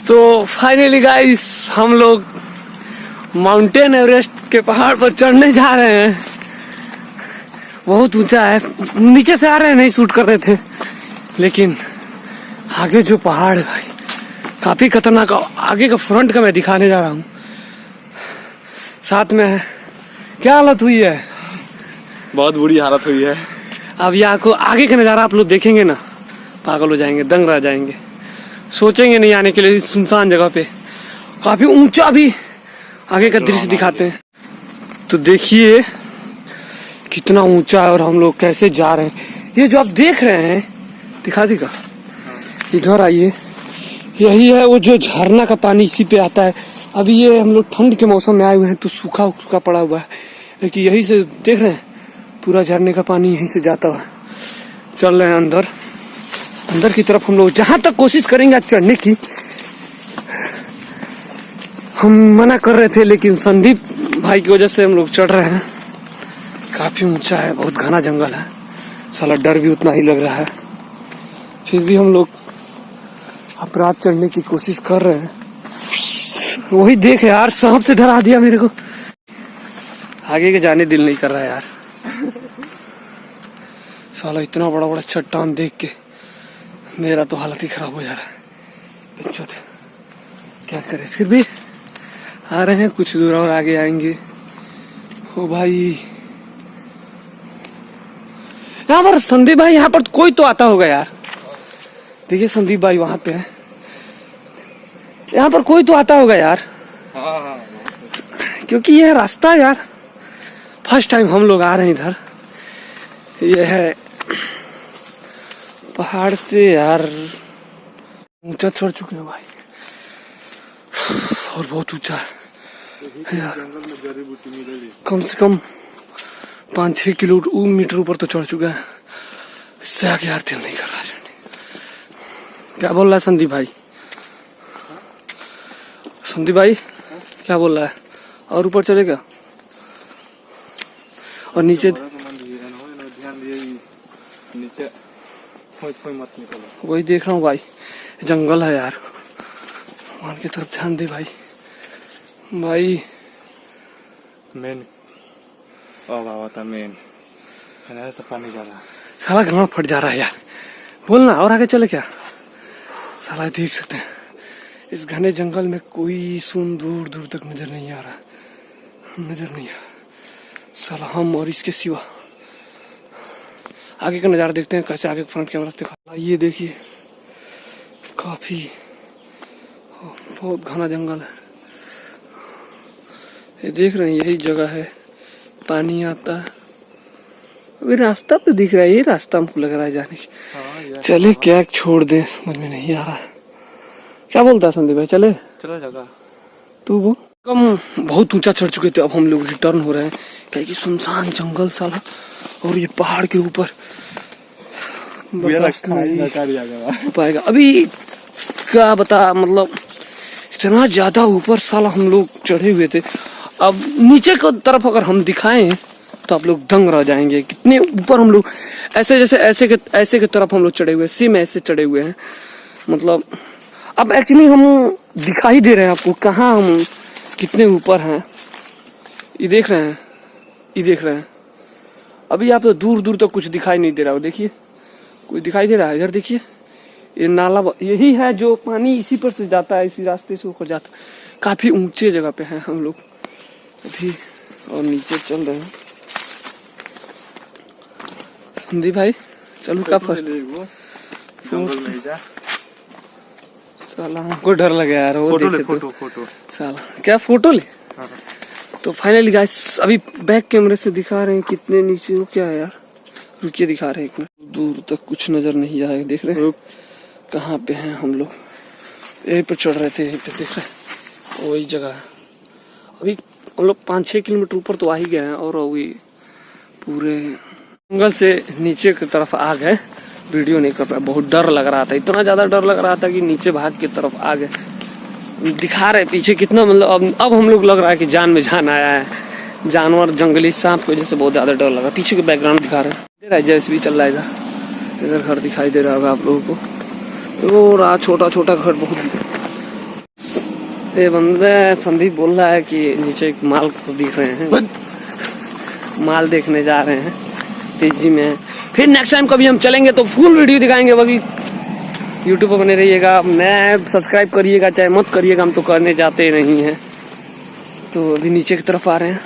तो finally guys हम लोग माउंटेन एवरेस्ट के पहाड़ पर चढ़ने जा रहे हैं। बहुत ऊंचा है, नीचे से आ रहे हैं, नहीं शूट कर रहे थे, लेकिन आगे जो पहाड़ है भाई काफी खतरनाक। आगे का फ्रंट का मैं दिखाने जा रहा हूँ, साथ में है। क्या हालत हुई है? बहुत बुरी हालत हुई है। अब यहाँ को आगे का नजारा आप लोग देखेंगे ना, पागल हो जाएंगे, दंग रह जाएंगे, सोचेंगे नहीं आने के लिए। सुनसान जगह पे काफी ऊंचा भी आगे का दृश्य दिखाते हैं। तो देखिए कितना ऊंचा है और हम लोग कैसे जा रहे हैं। ये जो आप देख रहे हैं, दिखा देगा, इधर आइए, यही है वो जो झरना का पानी इसी पे आता है। अभी ये हम लोग ठंड के मौसम में आए हुए हैं तो सूखा सूखा पड़ा हुआ है, लेकिन यही से देख रहे हैं पूरा झरने का पानी यहीं से जाता हुआ। चल रहे हैं अंदर, अंदर की तरफ हम लोग जहां तक कोशिश करेंगे आज चढ़ने की। हम मना कर रहे थे लेकिन संदीप भाई की वजह से हम लोग चढ़ रहे हैं। काफी ऊंचा है, बहुत घना जंगल है, साला डर भी उतना ही लग रहा है, फिर भी हम लोग अपराध चढ़ने की कोशिश कर रहे हैं। वही देख यार, सांप से डरा दिया मेरे को, आगे के जाने दिल नहीं कर रहा है यार। साला इतना बड़ा बड़ा चट्टान देख के मेरा तो हालत ही खराब हो जा रहा है। क्या करें, फिर भी आ रहे हैं, कुछ दूर और आगे आएंगे। ओ भाई, यहाँ पर संदीप भाई, यहाँ पर कोई तो आता होगा यार। देखिए संदीप भाई वहां पे है, यहाँ पर कोई तो आता होगा यार। क्योंकि यह रास्ता यार फर्स्ट टाइम हम लोग आ रहे हैं इधर। यह है पहाड़ से यार ऊंचा चढ़ चुके हैं भाई, और बहुत ऊंचा है यार। कम से कम 5-6 किलोमीटर ऊपर तो चढ़ चुका है। इससे आगे यार दिल नहीं कर रहा चढ़ने। क्या बोल रहा है संदीप भाई? संदीप भाई क्या बोल रहा है? और ऊपर चलेगा? और नीचे नीचे मत निकलो। वही देख रहा हूँ भाई, जंगल है यार, वहां की तरफ ध्यान दे भाई। भाई मेन था मेन से पानी जा रहा, साला गाँव फट जा रहा है यार। बोलना और आगे चले क्या? साला देख सकते हैं इस घने जंगल में कोई सुन दूर दूर तक नजर नहीं आ रहा, नजर नहीं आ साला हम और इसके सिवा। आगे का नजारा देखते हैं कैसे, आगे फ्रंट कैमरा से दिखा। ये देखिए काफी बहुत घना जंगल है, ये देख रहे हैं, यही जगह है पानी आता है। अभी रास्ता तो दिख रहा है, ये रास्ता हमको लग रहा है जाने की। चले क्या छोड़ दे, समझ में नहीं आ रहा। क्या बोलता है संदीप भाई, चले? चलो जगह तू वो कम बहुत ऊंचा चढ़ चुके थे, अब हम लोग रिटर्न हो रहे हैं। क्या कि सुनसान जंगल साला, और ये पहाड़ के ऊपर पाएगा अभी क्या बता, मतलब इतना ज्यादा ऊपर साला हम लोग चढ़े हुए थे। अब नीचे की तरफ अगर हम दिखाएं तो आप लोग दंग रह जाएंगे, कितने ऊपर हम लोग ऐसे जैसे ऐसे के तरफ हम लोग चढ़े हुए, सेम ऐसे चढ़े हुए हैं। मतलब अब एक्चुअली हम दिखाई दे रहे हैं आपको कहाँ हम कितने ऊपर हैं। ये देख रहे हैं, ये देख रहे हैं। अभी आप तो दूर दूर तक कुछ दिखाई नहीं दे रहा हो, देखिए कोई दिखाई दे रहा है? इधर देखिए, ये नाला यही है जो पानी इसी पर से जाता है, इसी रास्ते से होकर जाता है। काफी ऊंचे जगह पे हैं हम लोग अभी, और नीचे चल रहे हैं। संदीप भाई चलो का फर्स्ट साला हमको डर लगे यार, वो देखे तो फोटो साला क्या फोटो ले। तो फाइनली गाइस अभी बैक कैमरे से दिखा रहे हैं कितने नीचे हो। क्या है यार, रुकिए दिखा रहे हैं, एक मिनट। दूर तक कुछ नजर नहीं आएगा, देख रहे हैं कहाँ पे हैं हम लोग। यहीं पर चढ़ रहे थे, यहीं पे देख रहे हैं, वही जगह है। अभी हम लोग 5-6 किलोमीटर ऊपर तो आ ही गए हैं, और अभी पूरे जंगल से नीचे की तरफ आ गए। वीडियो नहीं कर पाया, बहुत डर लग रहा था, इतना ज्यादा डर लग रहा था कि नीचे भाग की तरफ आ गए। दिखा रहे पीछे कितना, मतलब अब हम लोग लग रहा है कि जान में जान आया है। जानवर जंगली सांप की वजह से बहुत ज्यादा डर लगा। पीछे के बैकग्राउंड दिखा रहे हैं, जैसे भी चल रहा है इधर घर दिखाई दे रहा होगा आप लोगों को। वो रहा छोटा छोटा घर, बहुत ये बंदे संदीप बोल रहा है कि नीचे एक माल को दिख रहे हैं, माल देखने जा रहे हैं तेजी में। फिर नेक्स्ट टाइम कभी हम चलेंगे तो फुल वीडियो दिखाएंगे। अभी यूट्यूब पर बने रहिएगा, नया सब्सक्राइब करिएगा चाहे मत करिएगा, हम तो करने जाते नहीं हैं। तो अभी नीचे की तरफ आ रहे हैं।